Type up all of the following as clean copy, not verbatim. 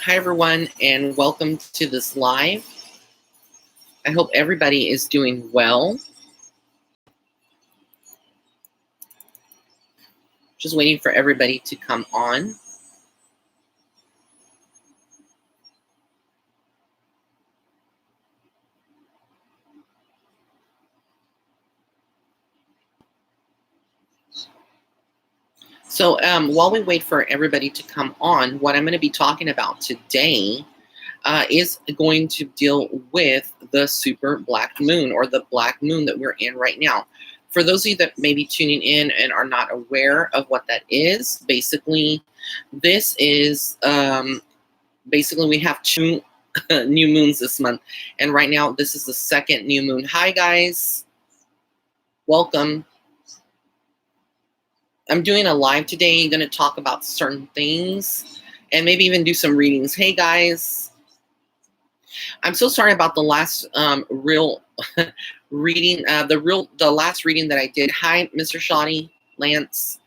Hi, everyone, and welcome to this live. I hope everybody is doing well. Just waiting for everybody to come on. So while we wait for everybody to come on, what I'm going to be talking about today is going to deal with the super black moon, or the black moon that we're in right now. For those of you that may be tuning in and are not aware of what that is, basically, this is basically we have two new moons this month, and right now this is the second new moon. Hi guys, welcome. I'm doing a live today. I'm going to talk about certain things and maybe even do some readings. Hey guys, I'm so sorry about the last real reading, the last reading that I did. Hi Mr. Shawnee, Lance.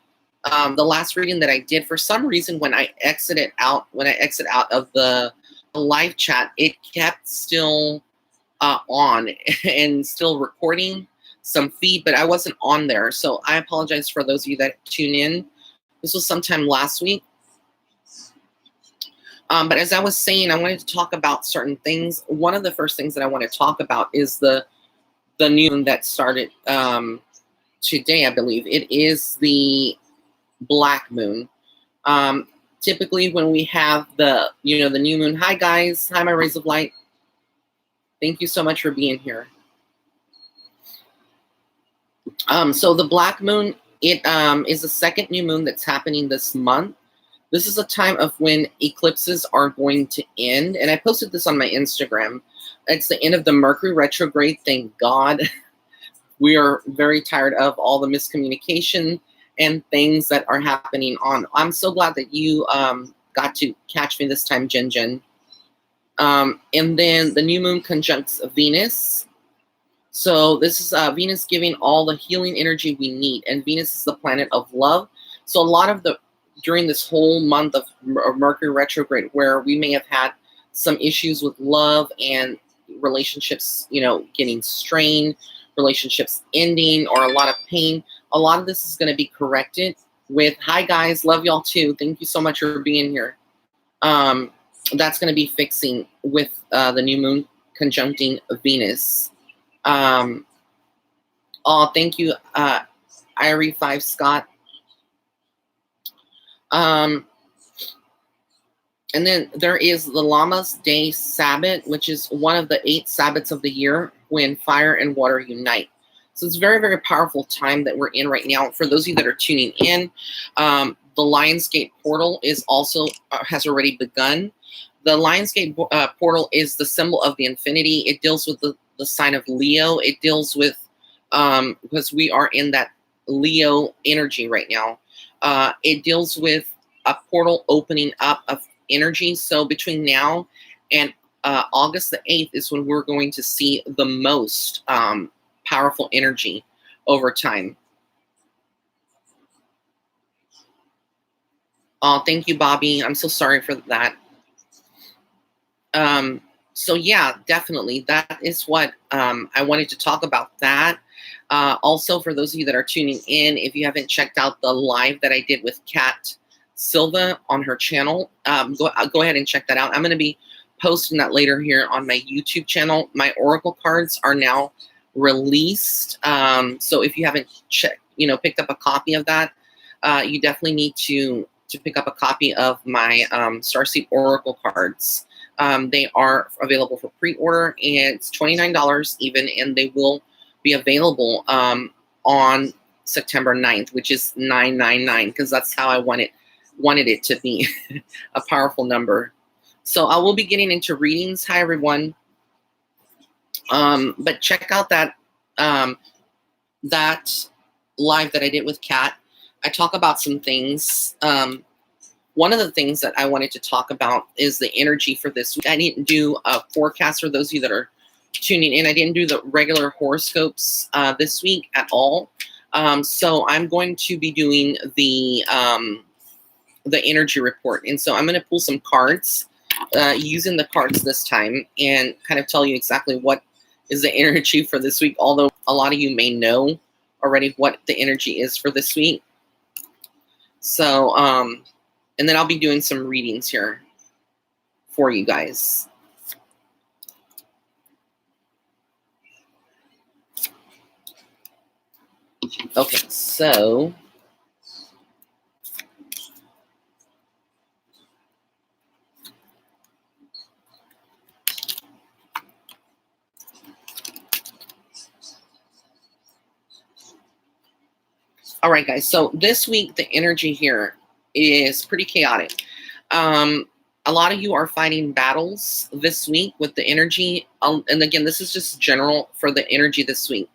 The last reading that I did, for some reason when I exit out of the live chat, it kept still on and still recording some feed, but I wasn't on there. So I apologize for those of you that tune in. This was sometime last week. But as I was saying, I wanted to talk about certain things. One of the first things that I want to talk about is the new moon that started today, I believe. It is the black moon. Typically when we have the new moon. Hi guys, hi my rays of light. Thank you so much for being here. So the black moon, it is the second new moon that's happening this month. This is a time of when eclipses are going to end, and I posted this on my Instagram. It's the end of the Mercury retrograde. Thank God. We are very tired of all the miscommunication and things that are happening on. I'm so glad that you got to catch me this time, Jen. And then the new moon conjuncts Venus. So this is Venus giving all the healing energy we need. And Venus is the planet of love. So a lot of during this whole month of Mercury retrograde, where we may have had some issues with love and relationships, getting strained, relationships ending, or a lot of pain, a lot of this is going to be corrected with, hi guys, love y'all too. Thank you so much for being here. That's going to be fixing with the new moon conjuncting Venus. Oh, thank you, Irie5 Scott. And then there is the Lammas Day Sabbath, which is one of the 8 Sabbats of the year when fire and water unite. So it's a very, very powerful time that we're in right now. For those of you that are tuning in, the Lionsgate portal is also has already begun. The Lionsgate portal is the symbol of the infinity. It deals with the sign of Leo. It deals with, because we are in that Leo energy right now. It deals with a portal opening up of energy. So between now and August the 8th is when we're going to see the most powerful energy over time. Oh, thank you, Bobby. I'm so sorry for that. So yeah, definitely. That is what I wanted to talk about that. Also, for those of you that are tuning in, if you haven't checked out the live that I did with Kat Silva on her channel, go ahead and check that out. I'm going to be posting that later here on my YouTube channel. My Oracle cards are now released. So if you haven't picked up a copy of that, you definitely need to pick up a copy of my Starseed Oracle cards. They are available for pre-order, and it's $29 even, and they will be available on September 9th, which is 999, because that's how I wanted it to be, a powerful number. So I will be getting into readings. Hi, everyone. But check out that that live that I did with Kat. I talk about some things. One of the things that I wanted to talk about is the energy for this week. I didn't do a forecast for those of you that are tuning in. I didn't do the regular horoscopes this week at all. So I'm going to be doing the energy report. And so I'm going to pull some cards using the cards this time and kind of tell you exactly what is the energy for this week, although a lot of you may know already what the energy is for this week. So, and then I'll be doing some readings here for you guys. Okay, so all right, guys. So this week, the energy here is pretty chaotic. A lot of you are fighting battles this week with the energy. And again, this is just general for the energy this week.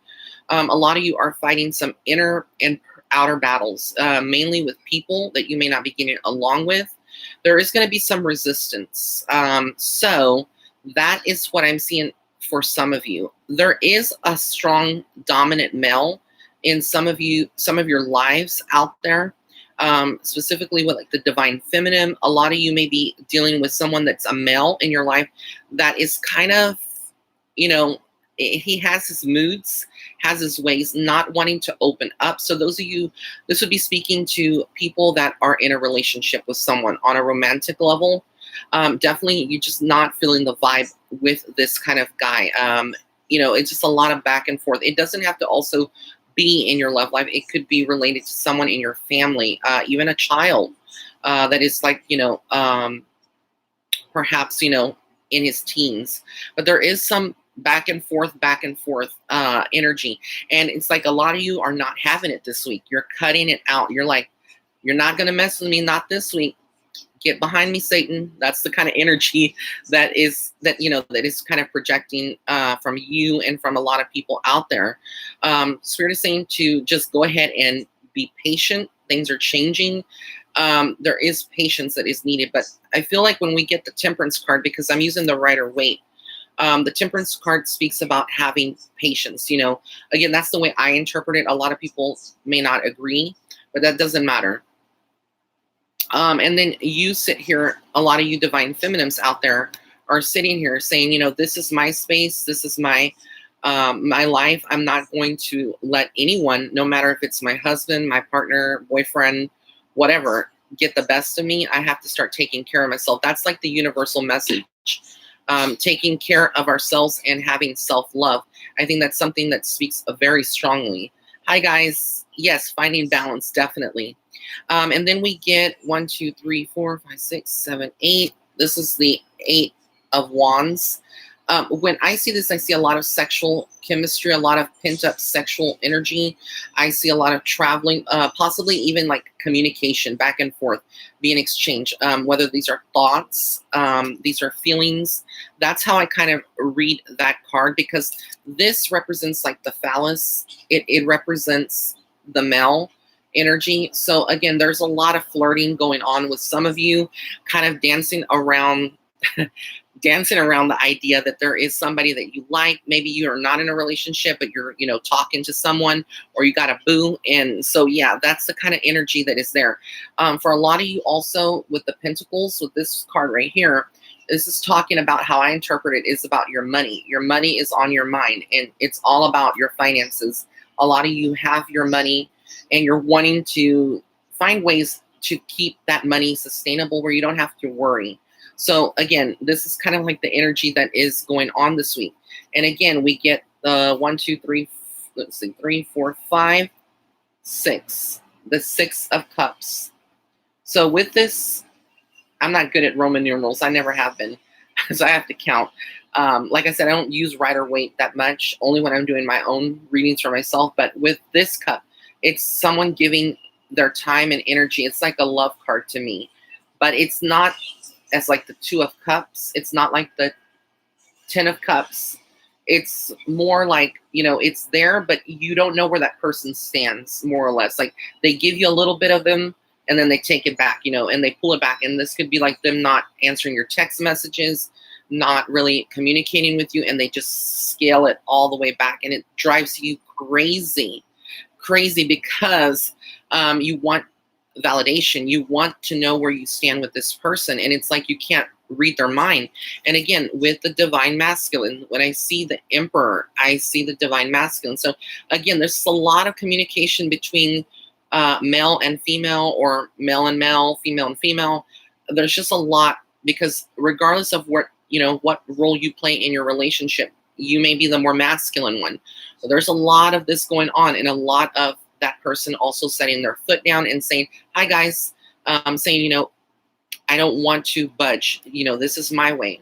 A lot of you are fighting some inner and outer battles, mainly with people that you may not be getting along with. There is going to be some resistance. So that is what I'm seeing for some of you. There is a strong dominant male in some of your lives out there, specifically with like the divine feminine. A lot of you may be dealing with someone that's a male in your life that is kind of, he has his moods, has his ways, not wanting to open up. So those of you, this would be speaking to people that are in a relationship with someone on a romantic level. Definitely, you're just not feeling the vibe with this kind of guy. It's just a lot of back and forth. It doesn't have to also be in your love life. It could be related to someone in your family, even a child that is like, perhaps, in his teens. But there is some back and forth energy. And it's like a lot of you are not having it this week. You're cutting it out. You're like, you're not going to mess with me, not this week. Get behind me, Satan. That's the kind of energy that is kind of projecting from you and from a lot of people out there. Spirit is saying to just go ahead and be patient. Things are changing. There is patience that is needed. But I feel like when we get the Temperance card, because I'm using the Rider-Waite, the Temperance card speaks about having patience. Again, that's the way I interpret it. A lot of people may not agree, but that doesn't matter. And then you sit here, a lot of you divine feminines out there are sitting here saying, this is my space. This is my life. I'm not going to let anyone, no matter if it's my husband, my partner, boyfriend, whatever, get the best of me. I have to start taking care of myself. That's like the universal message. Taking care of ourselves and having self-love. I think that's something that speaks very strongly. Hi, guys. Yes, finding balance, definitely. And then we get 1, 2, 3, 4, 5, 6, 7, 8. This is the 8 of Wands. When I see this, I see a lot of sexual chemistry, a lot of pent-up sexual energy. I see a lot of traveling, possibly even like communication back and forth, being exchanged, whether these are thoughts, these are feelings. That's how I kind of read that card, because this represents like the phallus. It represents the male energy. So again, there's a lot of flirting going on with some of you, kind of dancing around the idea that there is somebody that you like. Maybe you are not in a relationship, but you're, talking to someone, or you got a boo. And so, yeah, that's the kind of energy that is there. For a lot of you also with the Pentacles, with this card right here, this is talking about how I interpret it is about your money. Your money is on your mind, and it's all about your finances. A lot of you have your money, and you're wanting to find ways to keep that money sustainable where you don't have to worry. So again, this is kind of like the energy that is going on this week. And again, we get the 1, 2, 3, let's see, 3, 4, 5, 6, the 6 of Cups. So with this, I'm not good at Roman numerals. I never have been, so I have to count. Like I said, I don't use Rider-Waite that much, only when I'm doing my own readings for myself. But with this cup, it's someone giving their time and energy. It's like a love card to me, but it's not as like the 2 of Cups. It's not like the 10 of Cups. It's more like, it's there, but you don't know where that person stands, more or less. Like they give you a little bit of them, and then they take it back, and they pull it back. And this could be like them not answering your text messages, not really communicating with you, and they just scale it all the way back. And it drives you crazy because you want validation. You want to know where you stand with this person, and it's like you can't read their mind. And again, with the divine masculine, when I see the emperor, I see the divine masculine. So again, there's a lot of communication between male and female, or male and male, female and female. There's just a lot, because regardless of what, what role you play in your relationship, you may be the more masculine one. So there's a lot of this going on, and a lot of that person also setting their foot down and saying, hi guys, saying, I don't want to budge. This is my way.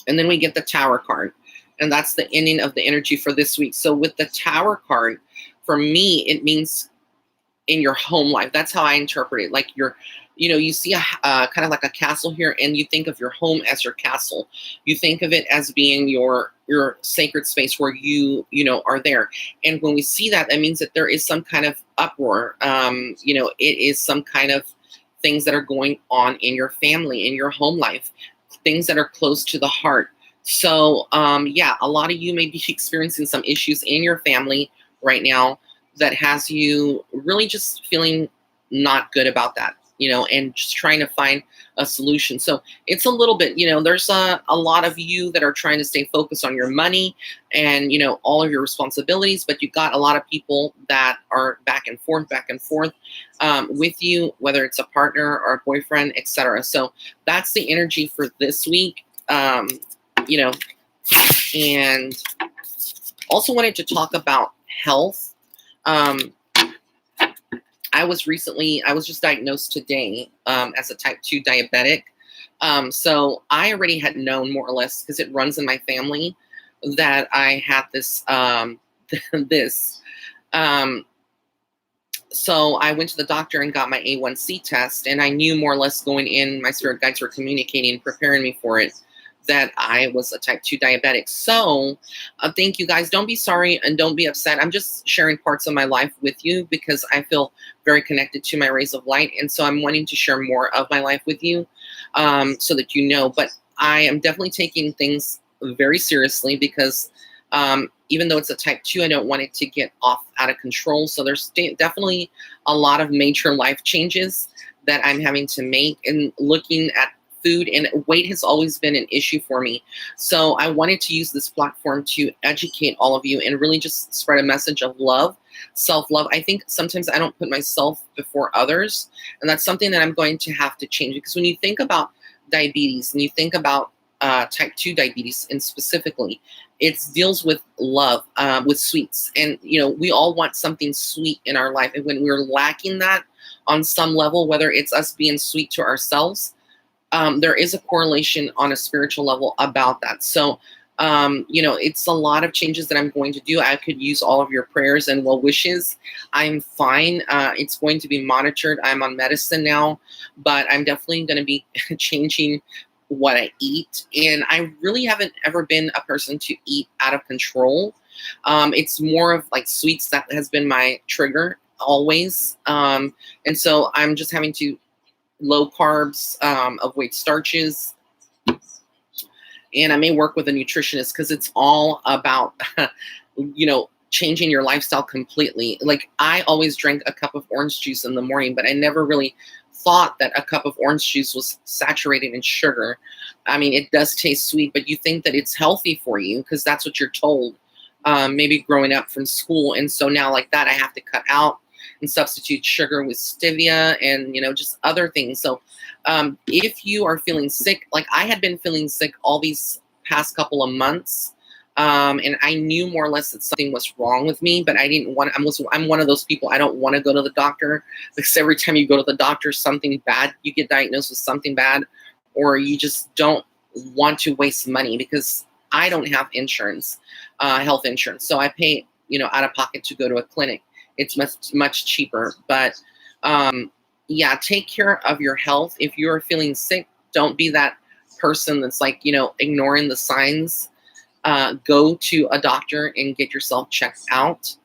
And then we get the Tower card, and that's the ending of the energy for this week. So with the Tower card, for me, it means in your home life. That's how I interpret it. Like you see a kind of like a castle here, and you think of your home as your castle. You think of it as being your sacred space where you are there. And when we see that, that means that there is some kind of uproar. It is some kind of things that are going on in your family, in your home life, things that are close to the heart. So yeah, a lot of you may be experiencing some issues in your family right now that has you really just feeling not good about that, and just trying to find a solution. So it's a little bit, there's a lot of you that are trying to stay focused on your money and, all of your responsibilities, but you've got a lot of people that are back and forth with you, whether it's a partner or a boyfriend, etc. So that's the energy for this week, and also wanted to talk about health. I was just diagnosed today as a type 2 diabetic. So I already had known more or less, because it runs in my family, that I had this, so I went to the doctor and got my A1C test, and I knew more or less going in, my spirit guides were communicating, preparing me for it, that I was a type 2 diabetic. So thank you guys. Don't be sorry and don't be upset. I'm just sharing parts of my life with you because I feel very connected to my rays of light. And so I'm wanting to share more of my life with you so that you know. But I am definitely taking things very seriously because even though it's a type 2, I don't want it to get out of control. So there's definitely a lot of major life changes that I'm having to make, and looking at food and weight has always been an issue for me. So I wanted to use this platform to educate all of you and really just spread a message of love, self-love. I think sometimes I don't put myself before others, and that's something that I'm going to have to change, because when you think about diabetes and you think about type 2 diabetes, and specifically, it deals with love, with sweets. And, we all want something sweet in our life. And when we're lacking that on some level, whether it's us being sweet to ourselves, there is a correlation on a spiritual level about that. So, it's a lot of changes that I'm going to do. I could use all of your prayers and well wishes. I'm fine. It's going to be monitored. I'm on medicine now, but I'm definitely going to be changing what I eat. And I really haven't ever been a person to eat out of control. It's more of like sweets that has been my trigger always. And so I'm just having to low carbs, avoid starches, and I may work with a nutritionist, because it's all about, changing your lifestyle completely. Like, I always drank a cup of orange juice in the morning, but I never really thought that a cup of orange juice was saturated in sugar. I mean, it does taste sweet, but you think that it's healthy for you because that's what you're told, maybe growing up from school. And so now, like that, I have to cut out and substitute sugar with stevia and, just other things. So if you are feeling sick, like I had been feeling sick all these past couple of months, and I knew more or less that something was wrong with me, but I didn't want, I'm one of those people, I don't want to go to the doctor, because every time you go to the doctor, something bad, you get diagnosed with something bad, or you just don't want to waste money, because I don't have insurance, health insurance. So I pay, out of pocket to go to a clinic. It's much cheaper. But yeah, take care of your health. If you're feeling sick, don't be that person that's like, ignoring the signs. Go to a doctor and get yourself checked out.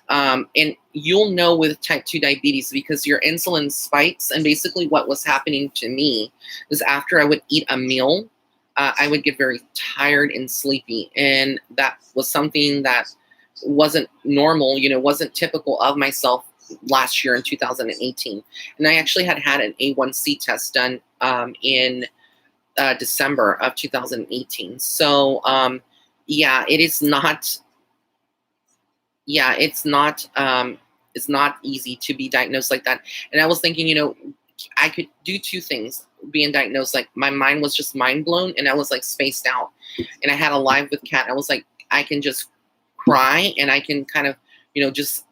And you'll know with type 2 diabetes, because your insulin spikes. And basically what was happening to me is, after I would eat a meal, I would get very tired and sleepy. And that was something that wasn't normal, wasn't typical of myself last year in 2018. And I actually had an A1C test done in December of 2018. So yeah, it is not. Yeah, it's not easy to be diagnosed like that. And I was thinking, I could do two things being diagnosed. Like my mind was just mind blown, and I was like spaced out. And I had a live with Kat. I was like, I can just cry, and I can kind of, just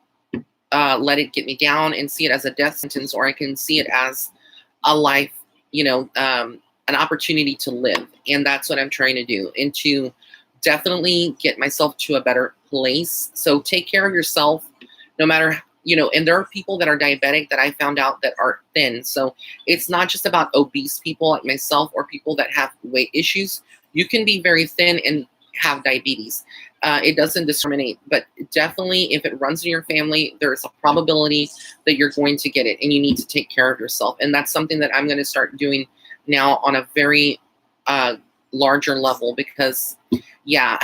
let it get me down and see it as a death sentence, or I can see it as a life, an opportunity to live. And that's what I'm trying to do, and to definitely get myself to a better place. So take care of yourself, no matter, and there are people that are diabetic that I found out that are thin. So it's not just about obese people like myself or people that have weight issues. You can be very thin and have diabetes. It doesn't discriminate, but definitely if it runs in your family, there's a probability that you're going to get it, and you need to take care of yourself. And that's something that I'm going to start doing now on a very larger level, because yeah,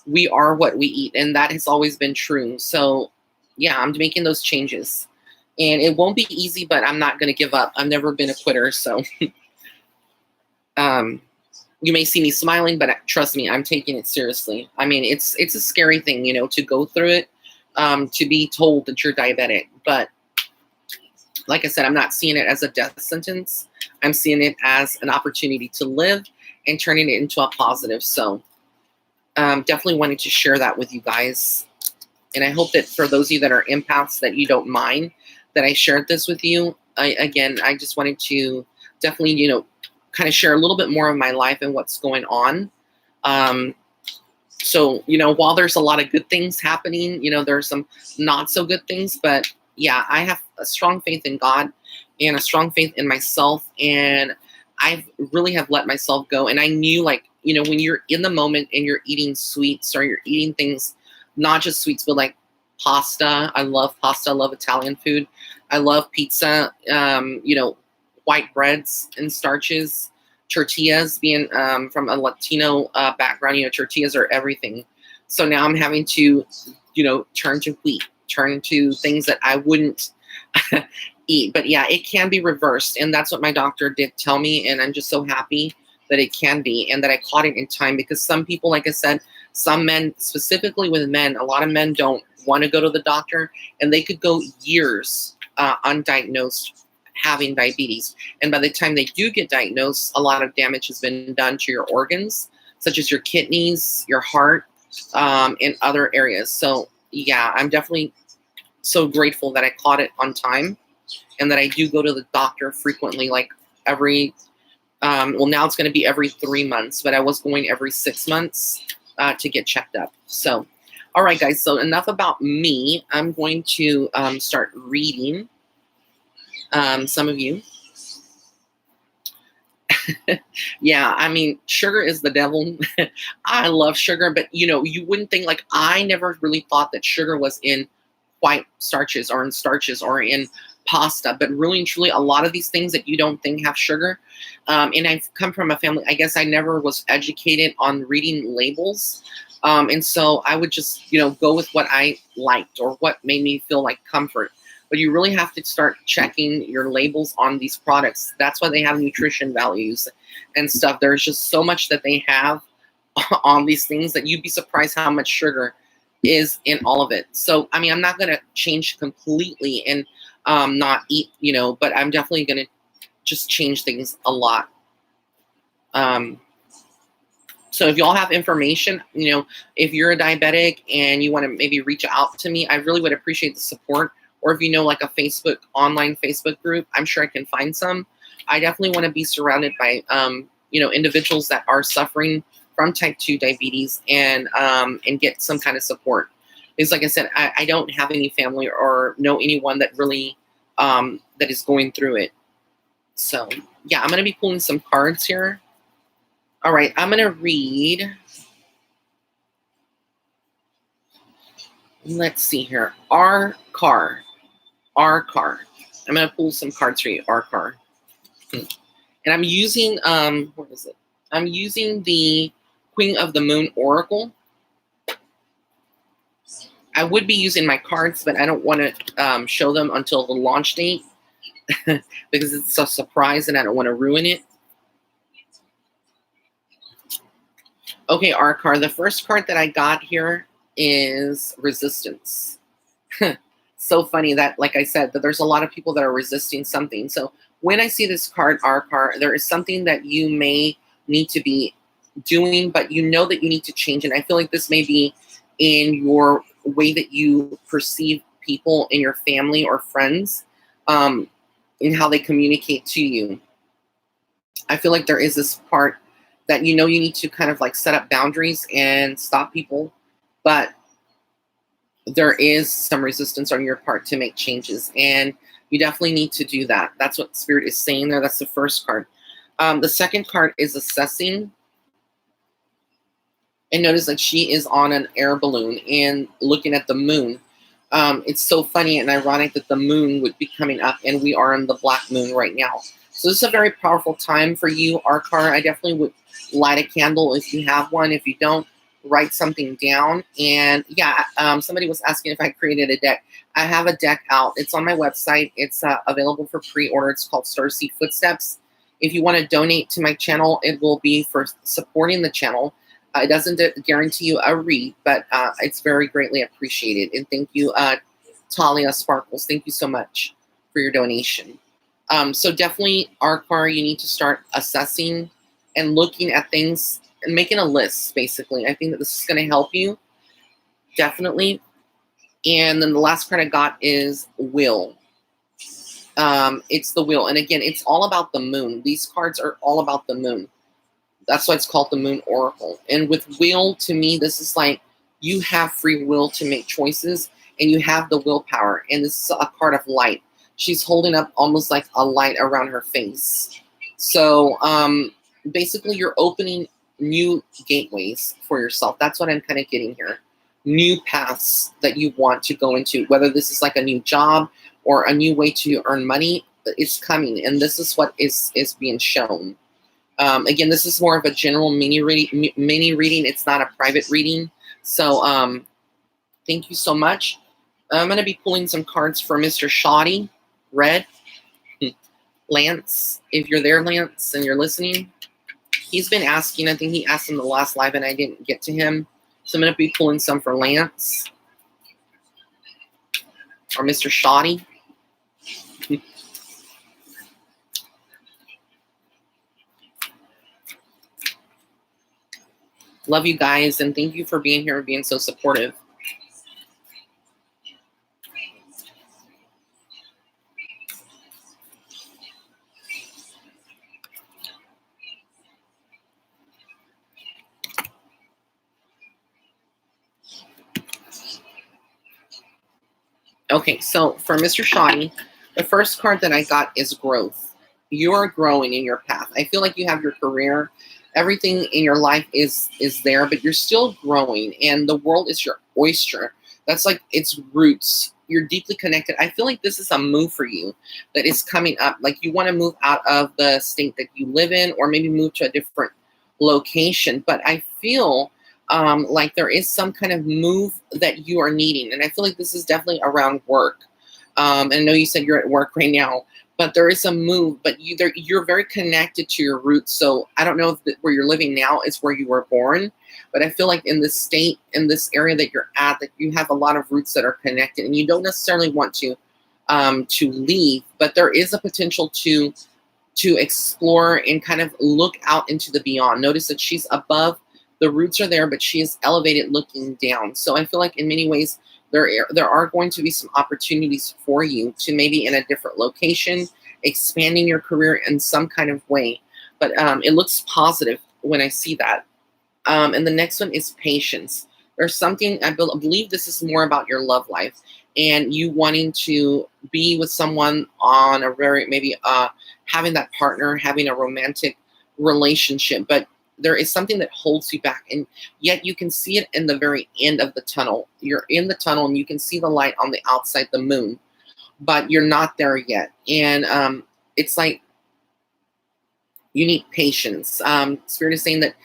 we are what we eat, and that has always been true. So yeah, I'm making those changes, and it won't be easy, but I'm not going to give up. I've never been a quitter. So you may see me smiling, but trust me, I'm taking it seriously. I mean, it's a scary thing, to go through it, to be told that you're diabetic. But like I said, I'm not seeing it as a death sentence. I'm seeing it as an opportunity to live and turning it into a positive. So definitely wanted to share that with you guys. And I hope that for those of you that are empaths, that you don't mind that I shared this with you. I just wanted to definitely, kind of share a little bit more of my life and what's going on. So, while there's a lot of good things happening, there's some not so good things. But yeah, I have a strong faith in God and a strong faith in myself. And I really have let myself go. And I knew, like, when you're in the moment and you're eating sweets, or you're eating things, not just sweets, but like pasta. I love pasta. I love Italian food. I love pizza, white breads and starches, tortillas, being from a Latino background, tortillas are everything. So now I'm having to, turn to wheat, turn to things that I wouldn't eat. But yeah, it can be reversed. And that's what my doctor did tell me. And I'm just so happy that it can be, and that I caught it in time, because some people, like I said, some men, specifically with men, a lot of men don't want to go to the doctor, and they could go years undiagnosed having diabetes. And by the time they do get diagnosed, a lot of damage has been done to your organs, such as your kidneys, your heart, and other areas. So yeah, I'm definitely so grateful that I caught it on time, and that I do go to the doctor frequently, like every, well, now it's going to be every 3 months, but I was going every 6 months to get checked up. So, all right, guys, so enough about me. I'm going to start reading some of you. Yeah, I mean, sugar is the devil. I love sugar, but you wouldn't think, like, I never really thought that sugar was in white starches or in starches or in pasta, but really and truly, a lot of these things that you don't think have sugar. And I've come from a family, I guess I never was educated on reading labels. And so I would just, go with what I liked or what made me feel like comfort. But you really have to start checking your labels on these products. That's why they have nutrition values and stuff. There's just so much that they have on these things that you'd be surprised how much sugar is in all of it. So, I mean, I'm not going to change completely and not eat, but I'm definitely going to just change things a lot. So if y'all have information, if you're a diabetic and you want to maybe reach out to me, I really would appreciate the support. Or if like a online Facebook group, I'm sure I can find some. I definitely want to be surrounded by, individuals that are suffering from type 2 diabetes and get some kind of support. Because like I said, I don't have any family or know anyone that really, that is going through it. So yeah, I'm going to be pulling some cards here. All right, I'm going to read. Let's see here. Our car. I'm going to pull some cards for you. Our car. And I'm using, what is it? I'm using the Queen of the Moon Oracle. I would be using my cards, but I don't want to show them until the launch date because it's a surprise and I don't want to ruin it. Okay, our card. The first card that I got here is resistance. So funny that, like I said, that there's a lot of people that are resisting something. So when I see this card, our card, there is something that you may need to be doing, but you know that you need to change. And I feel like this may be in your way that you perceive people in your family or friends, in how they communicate to you. I feel like there is this part that you know you need to kind of like set up boundaries and stop people, but there is some resistance on your part to make changes, and you definitely need to do that. That's what Spirit is saying there. That's the first card. The second card is assessing. And notice that she is on an air balloon and looking at the moon. It's so funny and ironic that the moon would be coming up, and we are on the black moon right now. So this is a very powerful time for you, Arcar. I definitely would light a candle if you have one. If you don't, write something down. And yeah, somebody was asking if I created a deck. I have a deck out. It's on my website. It's available for pre-order. It's called Starseed Footsteps. If you want to donate to my channel, it will be for supporting the channel. It doesn't guarantee you a read, but it's very greatly appreciated. And thank you, Thalia Sparkles. Thank you so much for your donation. So definitely, Arcar, you need to start assessing and looking at things and making a list, basically. I think that this is going to help you, definitely. And then the last card I got is Will. It's the Will. And again, it's all about the moon. These cards are all about the moon. That's why it's called the Moon Oracle. And with will, to me, this is like you have free will to make choices, and you have the willpower. And this is a card of light. She's holding up almost like a light around her face. So basically, you're opening new gateways for yourself. That's what I'm kind of getting here. New paths that you want to go into, whether this is like a new job or a new way to earn money, it's coming. And this is what is being shown. Again, this is more of a general mini reading. It's not a private reading. So thank you so much. I'm going to be pulling some cards for Mr. Shoddy, Red, Lance. If you're there, Lance, and you're listening, he's been asking. I think he asked in the last live, and I didn't get to him. So I'm going to be pulling some for Lance or Mr. Shoddy. Love you guys, and thank you for being here and being so supportive. Okay, so for Mr. Shoddy, the first card that I got is growth. You're growing in your path. I feel like you have your career. Everything in your life is there, but you're still growing, and the world is your oyster. That's like its roots. You're deeply connected. I feel like this is a move for you that is coming up. Like you want to move out of the state that you live in, or maybe move to a different location. But I feel like there is some kind of move that you are needing, and I feel like this is definitely around work. And I know you said you're at work right now, but there is a move, but you're very connected to your roots. So I don't know if where you're living now is where you were born, but I feel like in this state, in this area that you're at, that you have a lot of roots that are connected, and you don't necessarily want to leave, but there is a potential to explore and kind of look out into the beyond. Notice that she's above, the roots are there, but she is elevated looking down. So I feel like in many ways, there are going to be some opportunities for you to maybe in a different location, expanding your career in some kind of way. But it looks positive when I see that. And the next one is patience. There's something, I believe this is more about your love life and you wanting to be with someone on a very, maybe having that partner, having a romantic relationship. But there is something that holds you back, and yet you can see it in the very end of the tunnel. You're in the tunnel and you can see the light on the outside, the moon, but you're not there yet. And it's like you need patience. Spirit is saying that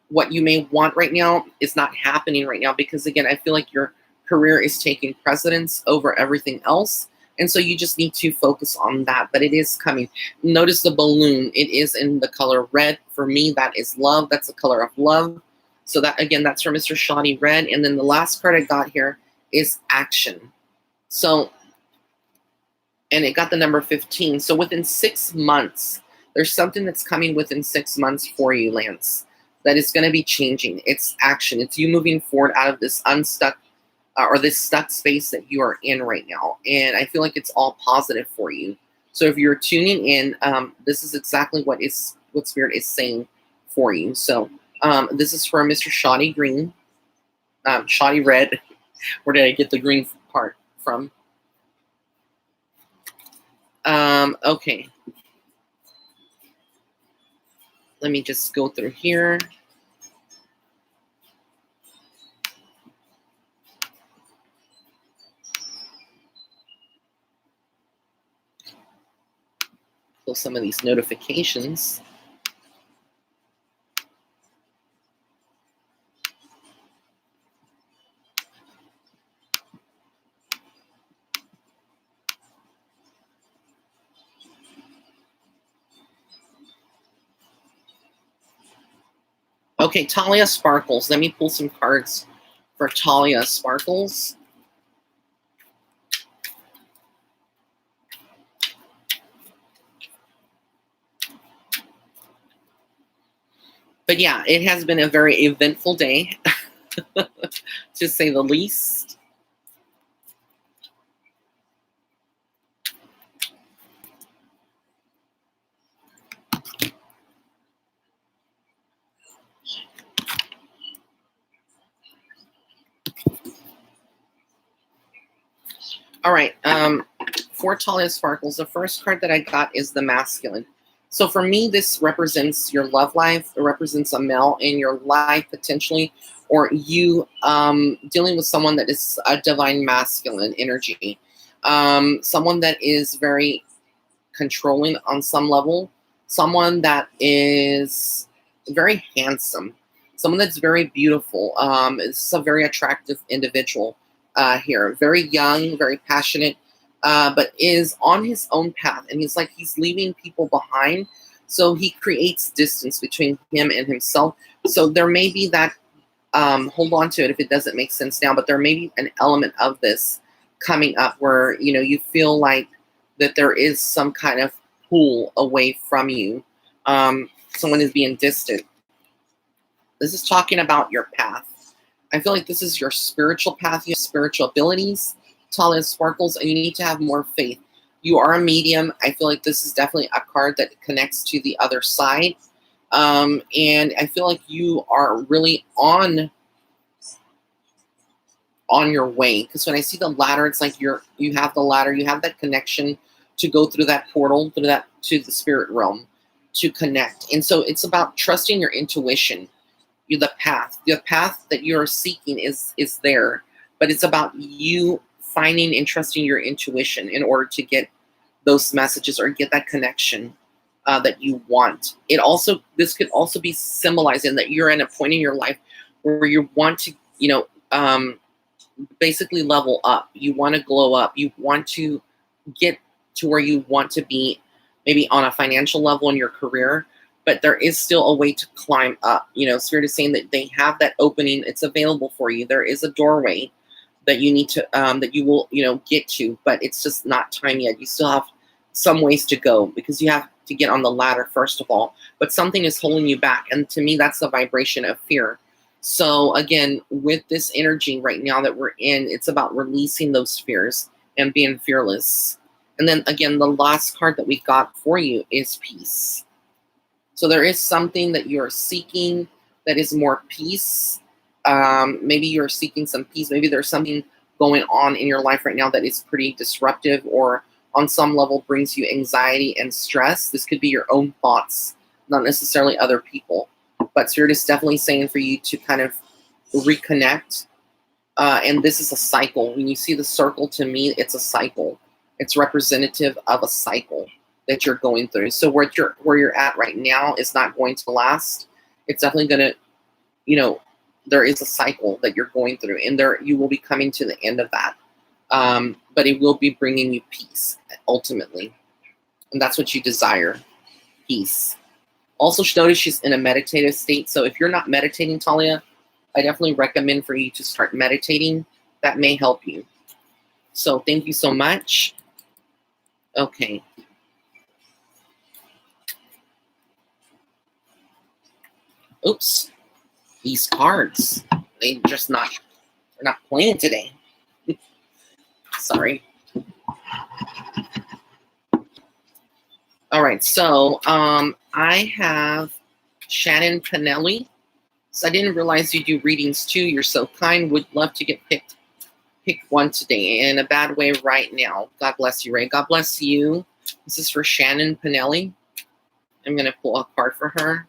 what you may want right now is not happening right now, because again, I feel like you're career is taking precedence over everything else. And so you just need to focus on that. But it is coming. Notice the balloon. It is in the color red. For me, that is love. That's the color of love. So that, again, that's for Mr. Shoddy Red. And then the last card I got here is action. So, and it got the number 15. So within 6 months, there's something that's coming within 6 months for you, Lance, that is going to be changing. It's action. It's you moving forward out of this unstuck or this stuck space that you are in right now. And I feel like it's all positive for you. So if you're tuning in, this is exactly what Spirit is saying for you. So this is for Mr. Shoddy Green, Shoddy Red. Where did I get the green part from? Okay. Let me just go through here. Close some of these notifications. Okay, Thalia Sparkles. Let me pull some cards for Thalia Sparkles. But yeah, it has been a very eventful day, to say the least. All right, for Thalia Sparkles, the first card that I got is the Masculine. So for me, this represents your love life. It represents a male in your life, potentially, or you dealing with someone that is a divine masculine energy. Someone that is very controlling on some level. Someone that is very handsome. Someone that's very beautiful. It's a very attractive individual here. Very young, very passionate. But is on his own path, and he's leaving people behind, so he creates distance between him and himself. So there may be that, hold on to it if it doesn't make sense now, but there may be an element of this coming up where, you know, you feel like that there is some kind of pull away from you. Someone is being distant. This is talking about your path. I feel like this is your spiritual path, your spiritual abilities, Thalia Sparkles, and you need to have more faith. You are a medium. I feel like this is definitely a card that connects to the other side. And I feel like you are really on your way. Because when I see the ladder, it's like you have the ladder, you have that connection to go through that portal, to the spirit realm, to connect. And so it's about trusting your intuition. The path that you're seeking is there, but it's about you finding and trusting your intuition in order to get those messages or get that connection that you want. This could also be symbolizing that you're in a point in your life where you want to, basically level up. You want to glow up. You want to get to where you want to be, maybe on a financial level in your career, but there is still a way to climb up. Spirit is saying that they have that opening. It's available for you. There is a doorway that you need to, that you will, get to, but it's just not time yet. You still have some ways to go because you have to get on the ladder, first of all, but something is holding you back. And to me, that's the vibration of fear. So again, with this energy right now that we're in, it's about releasing those fears and being fearless. And then again, the last card that we got for you is peace. So there is something that you're seeking that is more peace. Maybe you're seeking some peace. Maybe there's something going on in your life right now that is pretty disruptive or on some level brings you anxiety and stress. This could be your own thoughts, not necessarily other people. But Spirit is definitely saying for you to kind of reconnect. And this is a cycle. When you see the circle, to me, it's a cycle. It's representative of a cycle that you're going through. So where you're at right now is not going to last. It's definitely going to, there is a cycle that you're going through, and there you will be coming to the end of that. But it will be bringing you peace ultimately, and that's what you desire, peace. Also, notice she's in a meditative state. So if you're not meditating, Thalia, I definitely recommend for you to start meditating. That may help you. So thank you so much. Okay. Oops. These cards, they're not playing today. Sorry. All right, so I have Shannon Pinelli. So I didn't realize you do readings too. You're so kind. Would love to get pick one today. In a bad way right now. God bless you, Ray. God bless you. This is for Shannon Pinelli. I'm going to pull a card for her.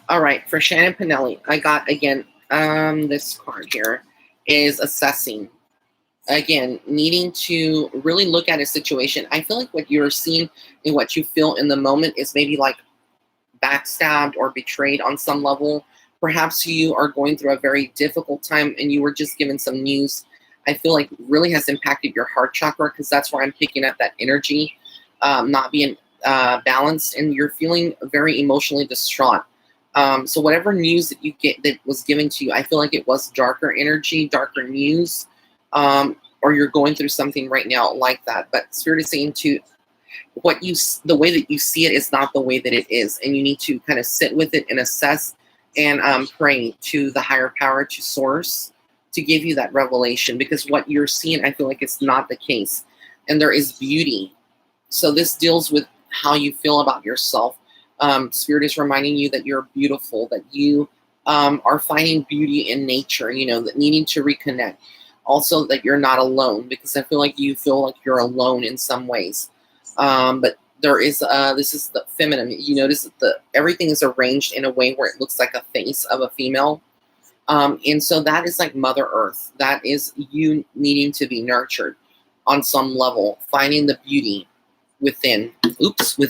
All right, for Shannon Pinelli, I got, again, this card here is assessing. Again, needing to really look at a situation. I feel like what you're seeing and what you feel in the moment is maybe like backstabbed or betrayed on some level. Perhaps you are going through a very difficult time and you were just given some news I feel like really has impacted your heart chakra, because that's where I'm picking up that energy not being balanced, and you're feeling very emotionally distraught. So whatever news that you get that was given to you, I feel like it was darker energy, darker news, or you're going through something right now like that. But Spirit is saying to the way that you see it is not the way that it is, and you need to kind of sit with it and assess and pray to the higher power, to Source, to give you that revelation, because what you're seeing, I feel like it's not the case, and there is beauty. So this deals with how you feel about yourself. Spirit is reminding you that you're beautiful, that you are finding beauty in nature, that needing to reconnect. Also that you're not alone, because I feel like you feel like you're alone in some ways. But there is, this is the feminine. You notice that everything is arranged in a way where it looks like a face of a female. And so that is like Mother Earth. That is you needing to be nurtured on some level, finding the beauty within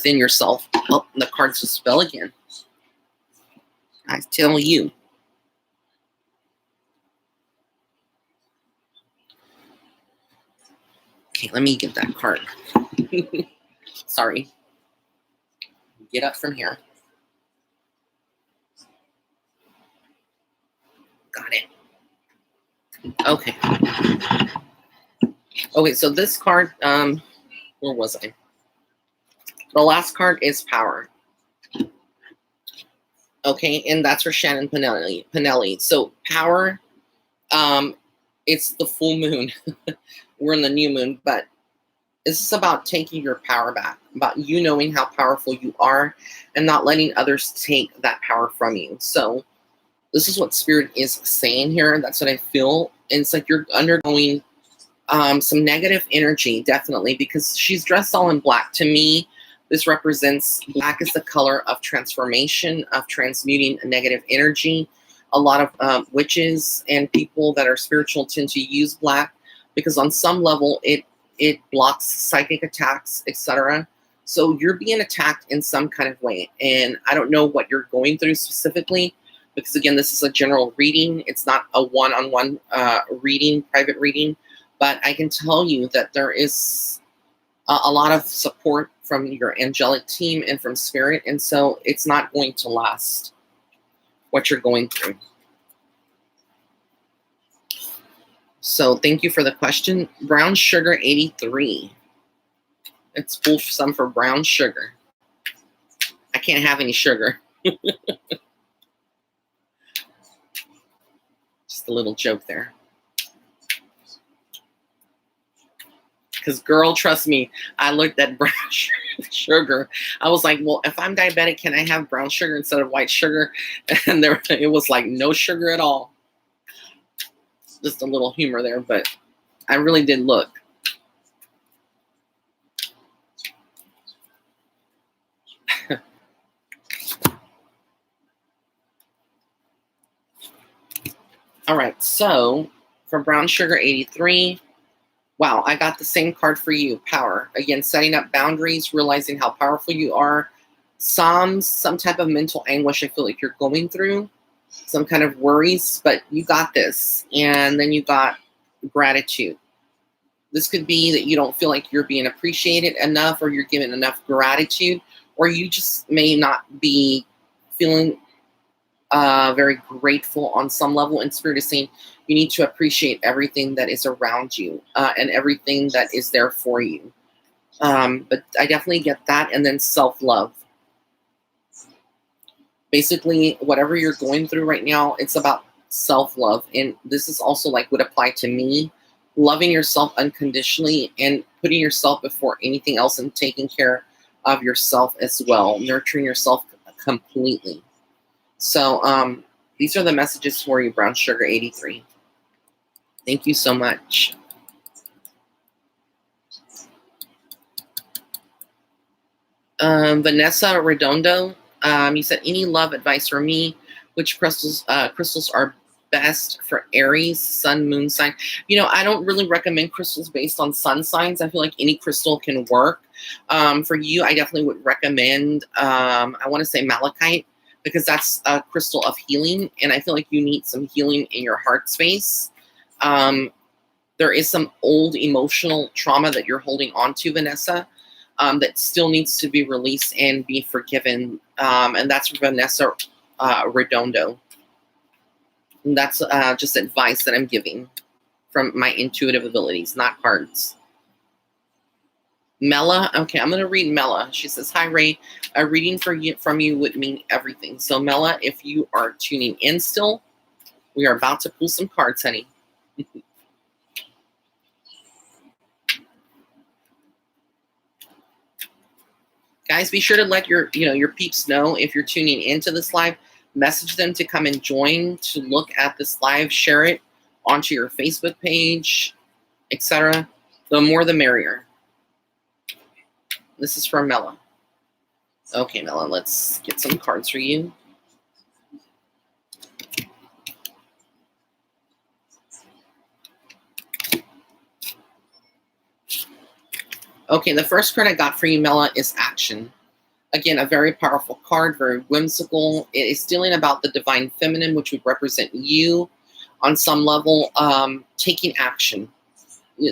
yourself. Oh, the cards just fell again. I tell you. Okay, let me get that card. Sorry. Get up from here. Got it. Okay. Okay, so this card, where was I? The last card is Power. Okay, and that's for Shannon Pinelli. So Power, it's the full moon. We're in the new moon, but this is about taking your power back, about you knowing how powerful you are and not letting others take that power from you. So this is what Spirit is saying here. That's what I feel. And it's like you're undergoing some negative energy, definitely, because she's dressed all in black. To me, this represents black is the color of transformation, of transmuting a negative energy. A lot of witches and people that are spiritual tend to use black because on some level it blocks psychic attacks, etc. So you're being attacked in some kind of way. And I don't know what you're going through specifically, because again, this is a general reading. It's not a one-on-one reading, private reading. But I can tell you that there is a lot of support from your angelic team and from Spirit. And so it's not going to last, what you're going through. So thank you for the question. Brown Sugar 83. It's full some for brown sugar. I can't have any sugar. Just a little joke there. Because, girl, trust me, I looked at brown sugar. I was like, well, if I'm diabetic, can I have brown sugar instead of white sugar? And it was like no sugar at all. Just a little humor there, but I really did look. All right, so from Brown Sugar 83, wow, I got the same card for you, Power. Again, setting up boundaries, realizing how powerful you are. Some type of mental anguish I feel like you're going through, some kind of worries, but you got this. And then you got gratitude. This could be that you don't feel like you're being appreciated enough, or you're given enough gratitude, or you just may not be feeling very grateful on some level. And Spirit is saying you need to appreciate everything that is around you and everything that is there for you. But I definitely get that. And then self-love. Basically, whatever you're going through right now, it's about self-love. And this is also like would apply to me. Loving yourself unconditionally and putting yourself before anything else and taking care of yourself as well. Nurturing yourself completely. So these are the messages for you, Brown Sugar 83. Thank you so much. Vanessa Redondo, you said, any love advice for me? Which crystals are best for Aries, sun, moon sign? You know, I don't really recommend crystals based on sun signs. I feel like any crystal can work. For you, I definitely would recommend, I want to say malachite, because that's a crystal of healing. And I feel like you need some healing in your heart space. There is some old emotional trauma that you're holding on to, Vanessa, that still needs to be released and be forgiven. And that's Vanessa Redondo. And that's just advice that I'm giving from my intuitive abilities, not cards. Mela, okay, I'm going to read Mela. She says, hi, Ray. A reading from you would mean everything. So, Mela, if you are tuning in still, we are about to pull some cards, honey. Guys, be sure to let your peeps know if you're tuning into this live. Message them to come and join, to look at this live, share it onto your Facebook page, etc. The more the merrier. This is from Mela. Okay, Mela, let's get some cards for you. Okay, the first card I got for you, Mela, is Action. Again, a very powerful card, very whimsical. It is dealing about the divine feminine, which would represent you on some level, taking action.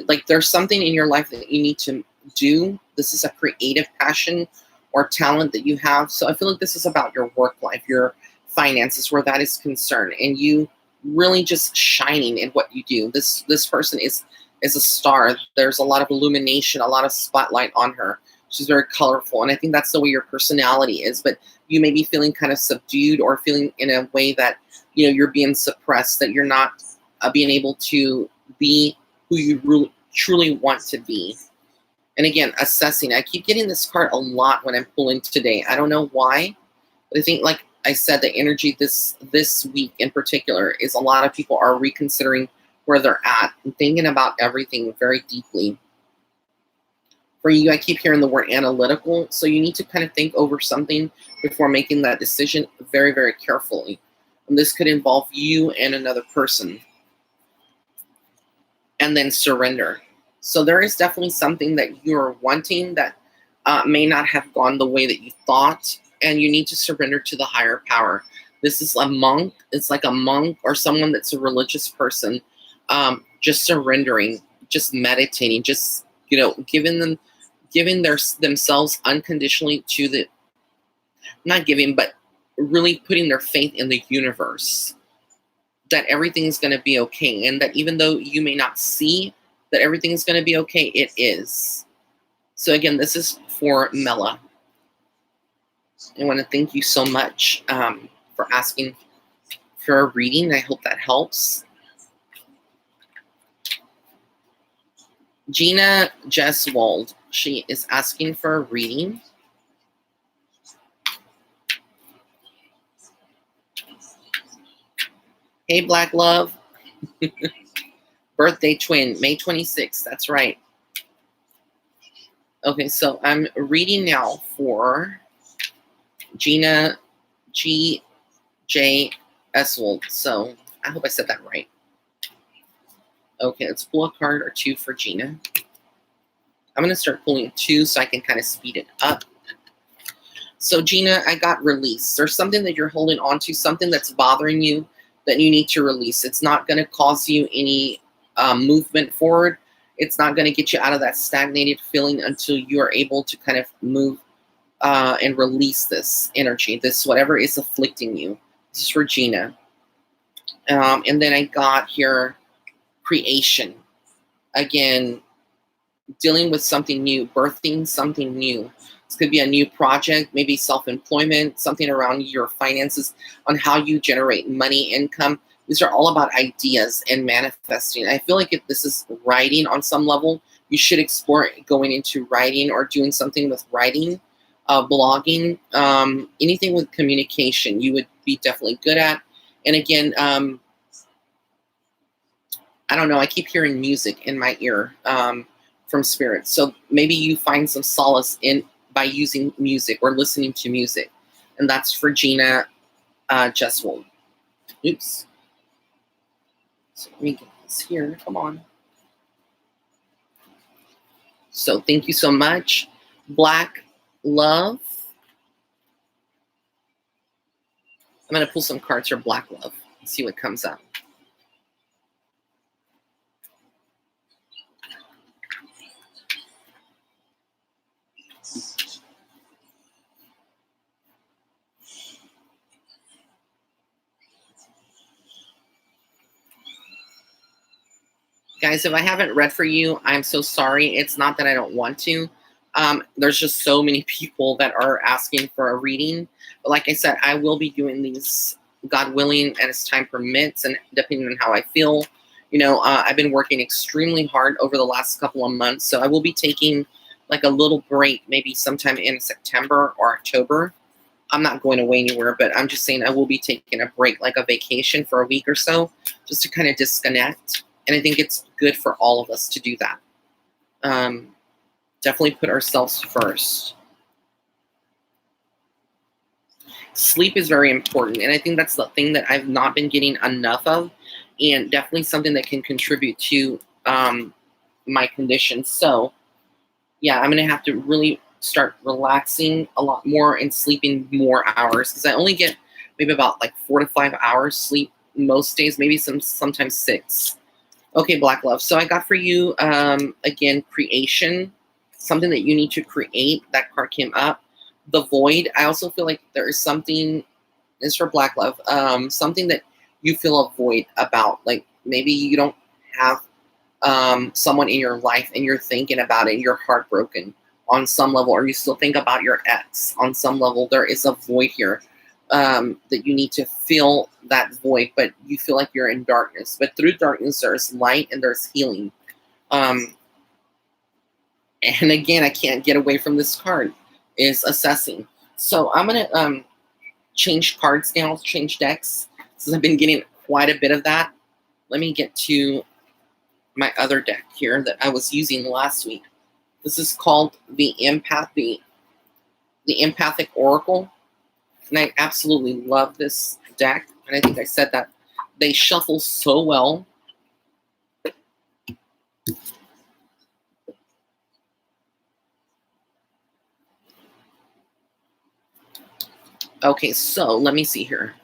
Like there's something in your life that you need to do. This is a creative passion or talent that you have. So I feel like this is about your work life, your finances, where that is concerned, and you really just shining in what you do. This person is a star. There's a lot of illumination, a lot of spotlight on her. She's very colorful, and I think that's the way your personality is. But you may be feeling kind of subdued, or feeling in a way that you're being suppressed, that you're not being able to be who you really truly want to be. And again, assessing. I keep getting this card a lot when I'm pulling today. I don't know why, but I think, like I said, the energy this week in particular is a lot of people are reconsidering where they're at and thinking about everything very deeply. For you, I keep hearing the word analytical. So you need to kind of think over something before making that decision very, very carefully. And this could involve you and another person. And then surrender. So there is definitely something that you're wanting that may not have gone the way that you thought. And you need to surrender to the higher power. This is a monk. It's like a monk or someone that's a religious person. Just surrendering, just meditating, just giving themselves unconditionally to the, not giving, but really putting their faith in the universe, that everything is going to be okay, and that even though you may not see that everything is going to be okay, it is. So again, this is for Mela. I want to thank you so much for asking for a reading. I hope that helps. Gina Jesswald, she is asking for a reading. Hey, Black Love. Birthday twin, May 26th. That's right. Okay, so I'm reading now for Gina G.J. Eswold. So I hope I said that right. Okay, let's pull a card or two for Gina. I'm going to start pulling two so I can kind of speed it up. So Gina, I got release. There's something that you're holding on to, something that's bothering you that you need to release. It's not going to cause you any movement forward. It's not going to get you out of that stagnated feeling until you are able to kind of move and release this energy, this whatever is afflicting you. This is for Gina. And then I got here creation. Again, dealing with something new, birthing something new. This could be a new project, maybe self-employment, something around your finances, on how you generate money, income. These are all about ideas and manifesting. I feel like if this is writing on some level, you should explore going into writing or doing something with writing, blogging, anything with communication you would be definitely good at. And again, I don't know, I keep hearing music in my ear from spirit. So maybe you find some solace in by using music or listening to music. And that's for Gina Jeswold. Oops. So let me get this here. Come on. So thank you so much. Black Love. I'm going to pull some cards for Black Love. See what comes up. Guys, if I haven't read for you, I'm so sorry. It's not that I don't want to. There's just so many people that are asking for a reading. But like I said, I will be doing these, God willing, and as time permits, and depending on how I feel. You know, I've been working extremely hard over the last couple of months, so I will be taking like a little break, maybe sometime in September or October. I'm not going away anywhere, but I'm just saying I will be taking a break, like a vacation for a week or so, just to kind of disconnect. And I think it's good for all of us to do that. Definitely put ourselves first. Sleep is very important, and I think that's the thing that I've not been getting enough of, and definitely something that can contribute to my condition. So, yeah, I'm going to have to really start relaxing a lot more and sleeping more hours, because I only get maybe about like 4 to 5 hours sleep most days, maybe sometimes 6. Okay, Black Love. So I got for you, again, creation, something that you need to create. That card came up. The Void. I also feel like there is something, this is for Black Love, something that you feel a void about. Like maybe you don't have someone in your life and you're thinking about it and you're heartbroken on some level, or you still think about your ex on some level. There is a void here. That you need to fill that void, but you feel like you're in darkness. But through darkness, there's light and there's healing. And again, I can't get away from this card, is assessing. So I'm going to change cards now, change decks, since I've been getting quite a bit of that. Let me get to my other deck here that I was using last week. This is called the Empathic Oracle. And I absolutely love this deck. And I think I said that. They shuffle so well. Okay, so let me see here.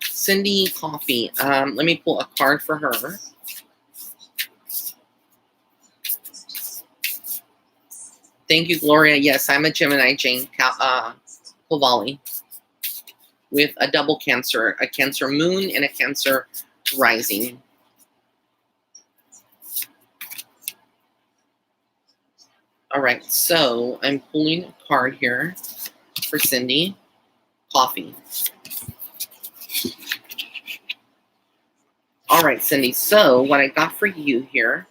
Cindy Coffee. Let me pull a card for her. Thank you, Gloria. Yes, I'm a Gemini, Jane Cavalli, with a double Cancer, a Cancer moon and a Cancer rising. All right, so I'm pulling a card here for Cindy Coffee. All right, Cindy, so what I got for you here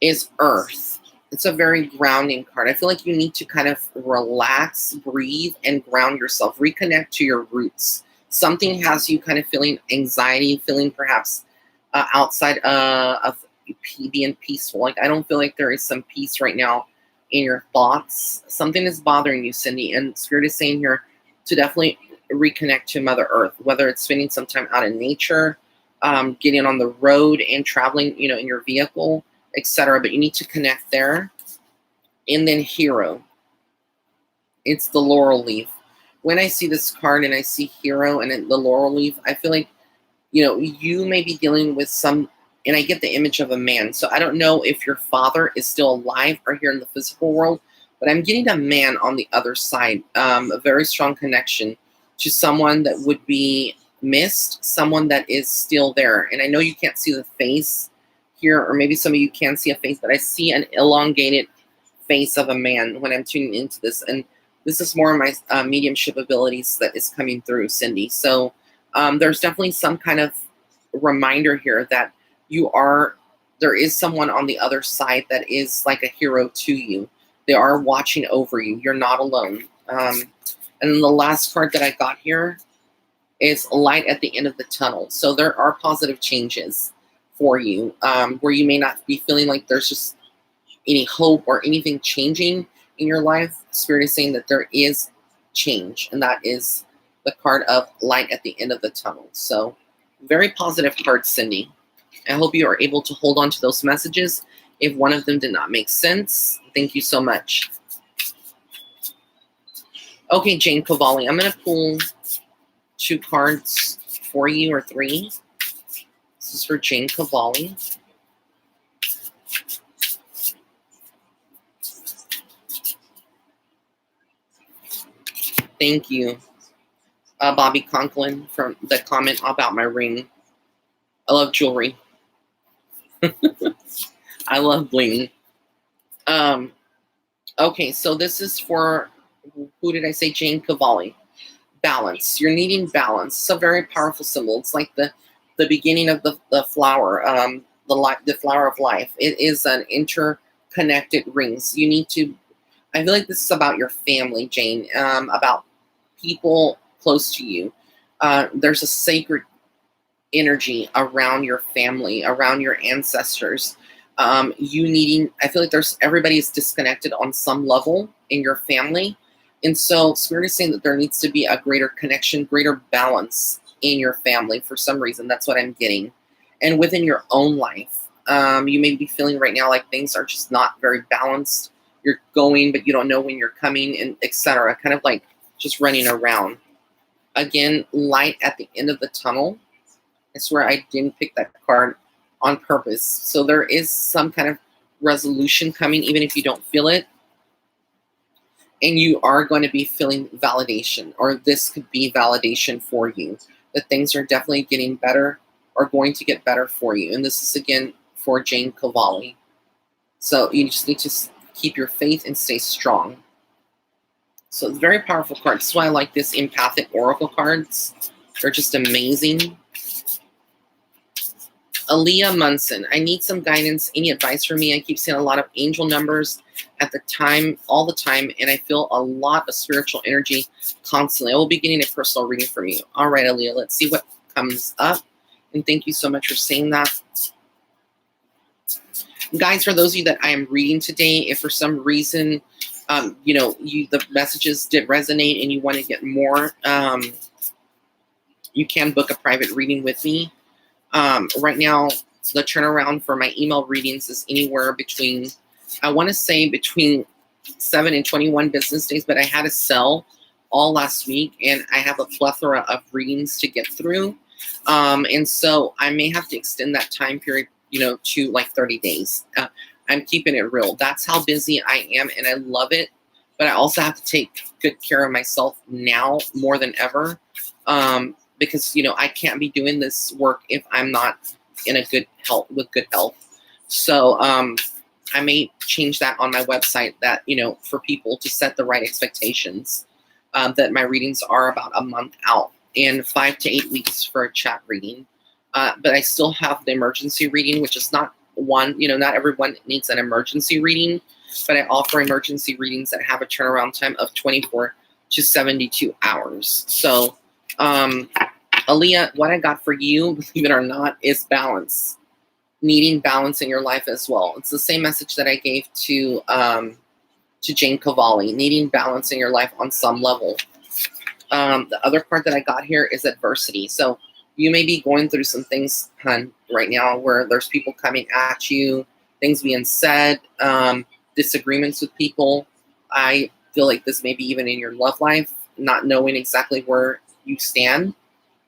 is Earth. It's a very grounding card. I feel like you need to kind of relax, breathe, and ground yourself. Reconnect to your roots. Something has you kind of feeling anxiety, feeling perhaps outside of being peaceful. Like, I don't feel like there is some peace right now in your thoughts. Something is bothering you, Cindy. And Spirit is saying here to definitely reconnect to Mother Earth, whether it's spending some time out in nature, getting on the road and traveling, in your vehicle, etc. But you need to connect there. And then Hero. It's the laurel leaf. When I see this card and I see Hero and the laurel leaf, I feel like, you may be dealing with some, and I get the image of a man. So I don't know if your father is still alive or here in the physical world, but I'm getting a man on the other side, a very strong connection to someone that would be missed, someone that is still there. And I know you can't see the face here, or maybe some of you can see a face, but I see an elongated face of a man when I'm tuning into this. And this is more of my mediumship abilities that is coming through, Cindy. So there's definitely some kind of reminder here that there is someone on the other side that is like a hero to you. They are watching over you. You're not alone. And then the last card that I got here is light at the end of the tunnel. So there are positive changes for you, where you may not be feeling like there's just any hope or anything changing in your life. Spirit is saying that there is change, and that is the card of light at the end of the tunnel. So very positive card, Cindy. I hope you are able to hold on to those messages. If one of them did not make sense, thank you so much. Okay, Jane Cavalli, I'm going to pull 2 cards for you, or 3. This is for Jane Cavalli. Thank you, Bobby Conklin, for the comment about my ring. I love jewelry. I love bling. Okay, so this is for, who did I say? Jane Cavalli. Balance. You're needing balance. It's a very powerful symbol. It's like the beginning of the flower, the flower of life. It is an interconnected rings. You need to, I feel like this is about your family, Jane, about people close to you. There's a sacred energy around your family, around your ancestors. You needing, I feel like everybody is disconnected on some level in your family. And so Spirit is saying that there needs to be a greater connection, greater balance in your family for some reason. That's what I'm getting. And within your own life, you may be feeling right now like things are just not very balanced. You're going, but you don't know when you're coming, and etc. Kind of like just running around. Again, light at the end of the tunnel. I swear I didn't pick that card on purpose. So there is some kind of resolution coming, even if you don't feel it. And you are going to be feeling validation, or this could be validation for you, that things are definitely getting better, or going to get better for you. And this is, again, for Jane Cavalli. So you just need to keep your faith and stay strong. So it's a very powerful card. That's why I like this empathic oracle cards. They're just amazing. Aliyah Munson, I need some guidance. Any advice for me? I keep seeing a lot of angel numbers at the time, all the time, and I feel a lot of spiritual energy constantly. I will be getting a personal reading from you. All right, Aliyah, let's see what comes up. And thank you so much for saying that. Guys, for those of you that I am reading today, if for some reason, the messages did resonate and you want to get more, you can book a private reading with me. Right now, the turnaround for my email readings is anywhere between, I want to say between 7 and 21 business days, but I had to sell all last week, and I have a plethora of readings to get through. And so I may have to extend that time period, to like 30 days. I'm keeping it real. That's how busy I am, and I love it. But I also have to take good care of myself now more than ever. Because, I can't be doing this work if I'm not in with good health. So I may change that on my website, that, for people to set the right expectations, that my readings are about a month out and 5 to 8 weeks for a chat reading. But I still have the emergency reading, which is not one, not everyone needs an emergency reading. but I offer emergency readings that have a turnaround time of 24 to 72 hours. So, Aliyah, what I got for you, believe it or not, is balance. Needing balance in your life as well. It's the same message that I gave to Jane Cavalli. Needing balance in your life on some level. The other card that I got here is adversity. So you may be going through some things, hun, right now where there's people coming at you, things being said, disagreements with people. I feel like this may be even in your love life, not knowing exactly where you stand.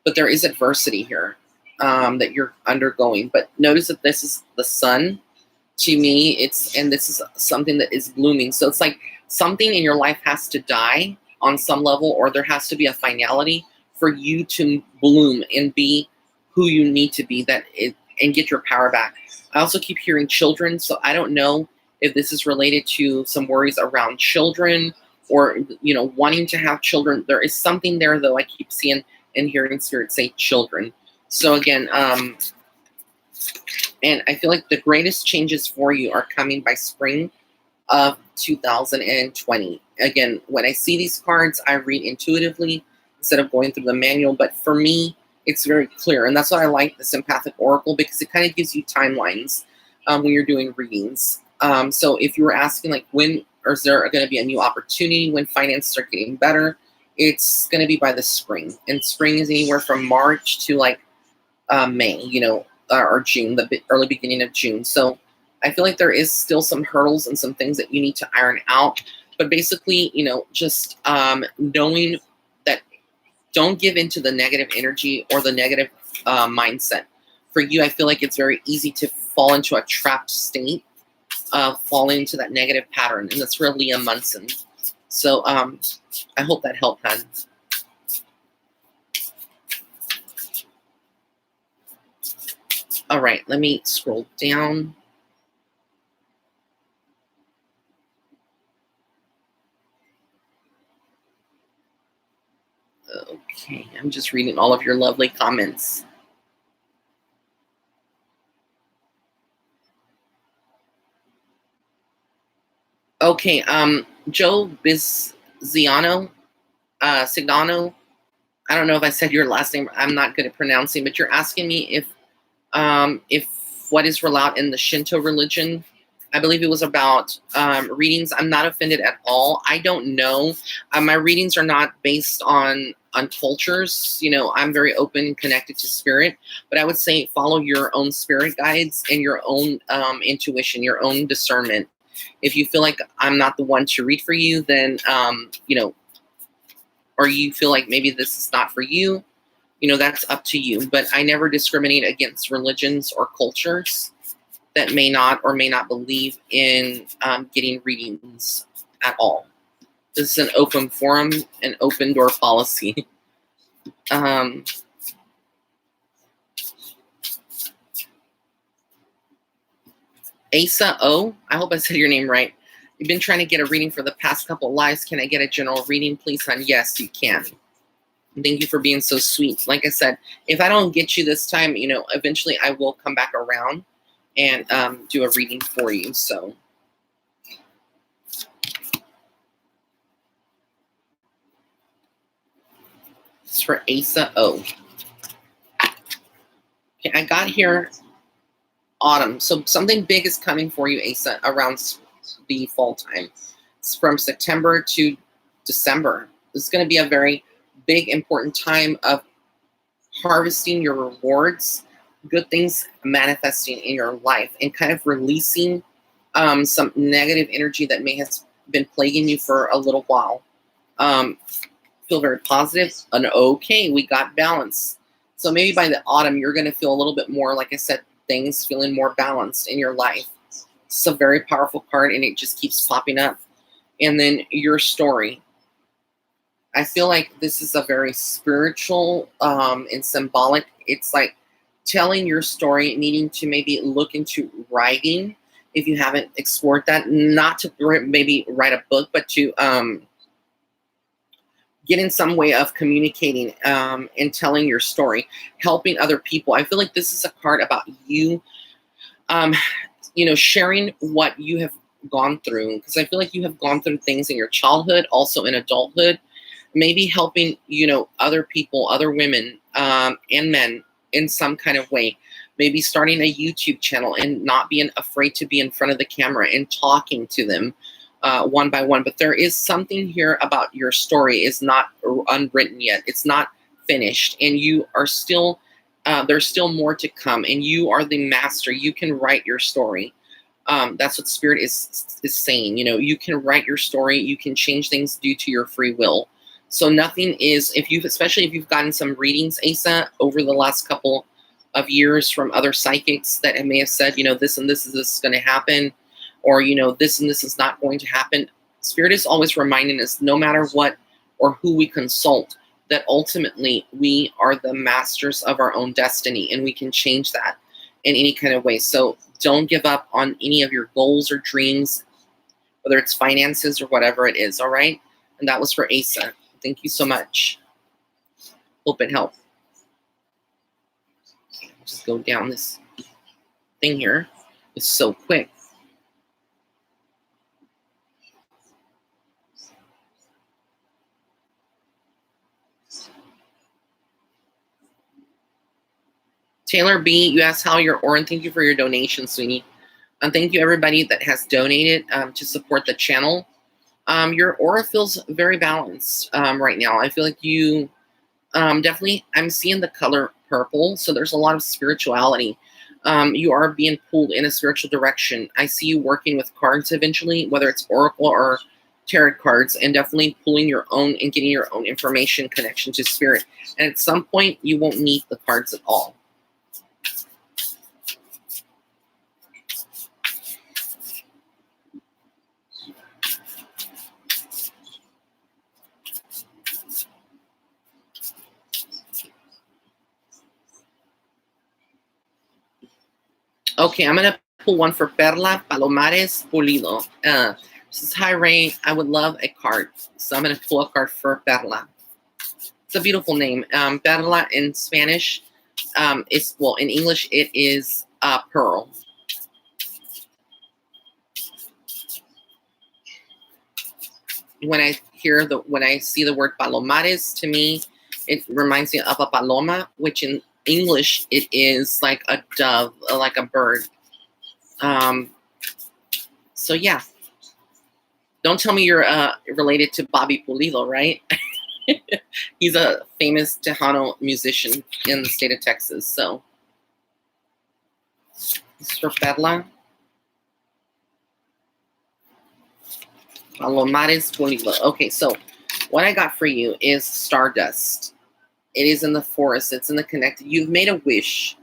But there is adversity here that you're undergoing. But notice that this is the sun. To me, this is something that is blooming. So it's like something in your life has to die on some level, or there has to be a finality for you to bloom and be who you need to be, and get your power back. I also keep hearing children, so I don't know if this is related to some worries around children or, wanting to have children. There is something there, though, I keep seeing and hearing Spirit say children. So again, and I feel like the greatest changes for you are coming by spring of 2020. Again, when I see these cards, I read intuitively instead of going through the manual. But for me, it's very clear. And that's why I like this empathic oracle, because it kind of gives you timelines when you're doing readings. So if you were asking, like, when or is there going to be a new opportunity, when finances are getting better, it's going to be by the spring. And spring is anywhere from March to like May, or June, the early beginning of June. So I feel like there is still some hurdles and some things that you need to iron out. But basically, just knowing that don't give into the negative energy or the negative mindset. For you, I feel like it's very easy to fall into a trapped state, falling into that negative pattern. And that's really a Munson. So I hope that helped, hon. All right, let me scroll down. Okay, I'm just reading all of your lovely comments. Okay, Joe Signano, I don't know if I said your last name. I'm not good at pronouncing, but you're asking me if what is allowed in the Shinto religion. I believe it was about readings. I'm not offended at all. I don't know. My readings are not based on cultures. I'm very open and connected to spirit. But I would say follow your own spirit guides and your own intuition, your own discernment. If you feel like I'm not the one to read for you, then, or you feel like maybe this is not for you, that's up to you. But I never discriminate against religions or cultures that may not or may not believe in getting readings at all. This is an open forum, an open door policy. Asa O, I hope I said your name right. You've been trying to get a reading for the past couple lives. Can I get a general reading, please, hon? Yes, you can. Thank you for being so sweet. Like I said, if I don't get you this time, eventually I will come back around and do a reading for you. So it's for Asa O. Okay, I got here autumn. So something big is coming for you, Asa, around the fall time. It's from September to December. This is going to be a very big, important time of harvesting your rewards, good things manifesting in your life, and kind of releasing some negative energy that may have been plaguing you for a little while. Feel very positive. And okay, we got balance. So maybe by the autumn, you're going to feel a little bit more, like I said, things feeling more balanced in your life. It's a very powerful card, and it just keeps popping up. And then your story. I feel like this is a very spiritual and symbolic. It's like telling your story, needing to maybe look into writing if you haven't explored that. Not to maybe write a book, but to get in some way of communicating and telling your story, helping other people. I feel like this is a card about you, sharing what you have gone through, because I feel like you have gone through things in your childhood, also in adulthood, maybe helping, other people, other women, and men in some kind of way. Maybe starting a YouTube channel and not being afraid to be in front of the camera and talking to them one by one. But there is something here about your story is not unwritten yet. It's not finished, and you are still, there's still more to come, and you are the master. You can write your story. That's what Spirit is saying. You can write your story. You can change things due to your free will. So nothing is, especially if you've gotten some readings, Asa, over the last couple of years from other psychics that may have said, this and this is going to happen, or, this and this is not going to happen. Spirit is always reminding us, no matter what or who we consult, that ultimately we are the masters of our own destiny, and we can change that in any kind of way. So don't give up on any of your goals or dreams, whether it's finances or whatever it is, all right? And that was for Asa. Thank you so much. Hope it helped. Just go down this thing here. It's so quick. Taylor B, you asked how your aura, and thank you for your donation, sweetie. And thank you everybody that has donated to support the channel. Your aura feels very balanced right now. I feel like you definitely, I'm seeing the color purple, so there's a lot of spirituality. You are being pulled in a spiritual direction. I see you working with cards eventually, whether it's oracle or tarot cards, and definitely pulling your own and getting your own information connection to spirit. And at some point, you won't need the cards at all. Okay, I'm going to pull one for Perla Palomares Pulido. Says, hi, Ray. I would love a card. So I'm going to pull a card for Perla. It's a beautiful name. Perla in Spanish is, well, in English, it is pearl. When I see the word Palomares, to me, it reminds me of a paloma, which in English, it is like a dove, like a bird. So yeah. Don't tell me you're related to Bobby Pulido, right? He's a famous Tejano musician in the state of Texas. So this is for Perla. Palomares Pulido. Okay, so what I got for you is Stardust. It is in the forest. It's in the connected. You've made a wish.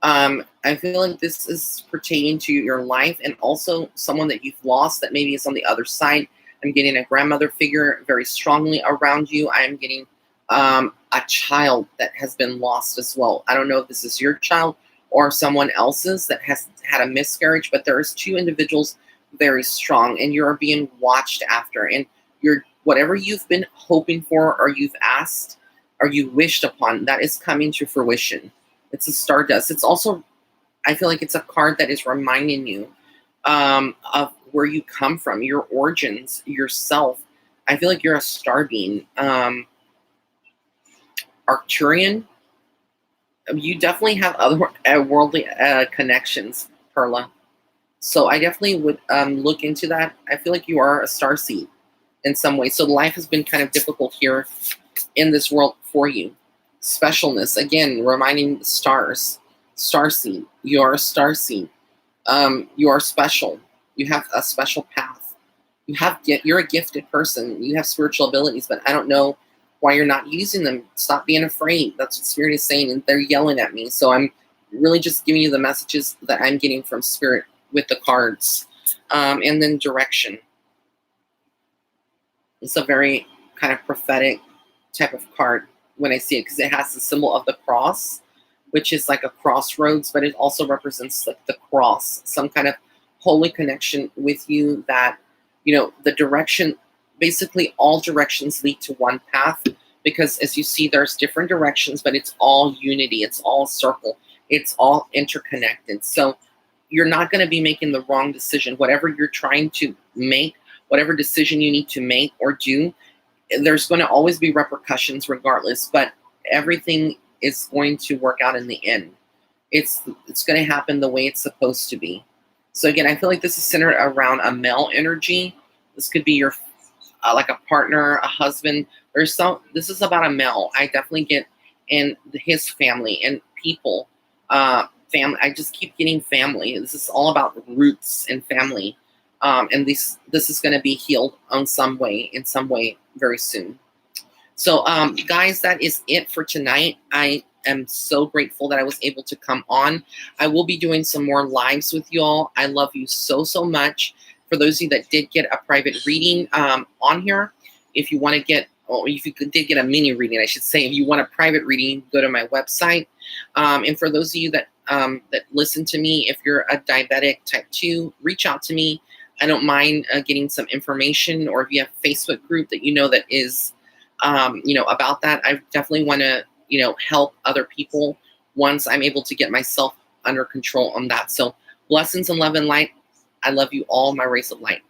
I feel like this is pertaining to your life and also someone that you've lost that maybe is on the other side. I'm getting a grandmother figure very strongly around you. I'm getting a child that has been lost as well. I don't know if this is your child or someone else's that has had a miscarriage, but there's two individuals very strong, and you're being watched after. And whatever you've been hoping for, or you've asked, or you wished upon, that is coming to fruition. It's a Stardust. It's also, I feel like it's a card that is reminding you of where you come from, your origins, yourself. I feel like you're a star being. Arcturian. You definitely have other worldly connections, Perla. So I definitely would look into that. I feel like you are a starseed in some way. So life has been kind of difficult here in this world for you. Specialness, again, reminding the stars. Starseed. You are a starseed. You are special. You have a special path. You're a gifted person. You have spiritual abilities, but I don't know why you're not using them. Stop being afraid. That's what Spirit is saying, and they're yelling at me. So I'm really just giving you the messages that I'm getting from Spirit with the cards. And then direction. It's a very kind of prophetic type of card when I see it, because it has the symbol of the cross, which is like a crossroads, but it also represents like the cross, some kind of holy connection with you that, the direction, basically all directions lead to one path, because as you see, there's different directions, but it's all unity. It's all circle. It's all interconnected. So, you're not going to be making the wrong decision. Whatever you're trying to make, whatever decision you need to make or do, there's going to always be repercussions regardless, but everything is going to work out in the end. It's going to happen the way it's supposed to be. So again, I feel like this is centered around a male energy. This could be your like a partner, a husband. This is about a male. I definitely get in his family and people. Family. I just keep getting family. This is all about roots and family. And this is going to be healed in some way very soon. So guys, that is it for tonight. I am so grateful that I was able to come on. I will be doing some more lives with y'all. I love you so much. For those of you that did get a private reading on here, if you want to get, or if you did get a mini reading, I should say, if you want a private reading, go to my website. And for those of you that listen to me, if you're a diabetic type 2, reach out to me. I don't mind getting some information, or if you have a Facebook group that you know that is, about that. I definitely want to, help other people once I'm able to get myself under control on that. So blessings and love and light. I love you all, my race of light.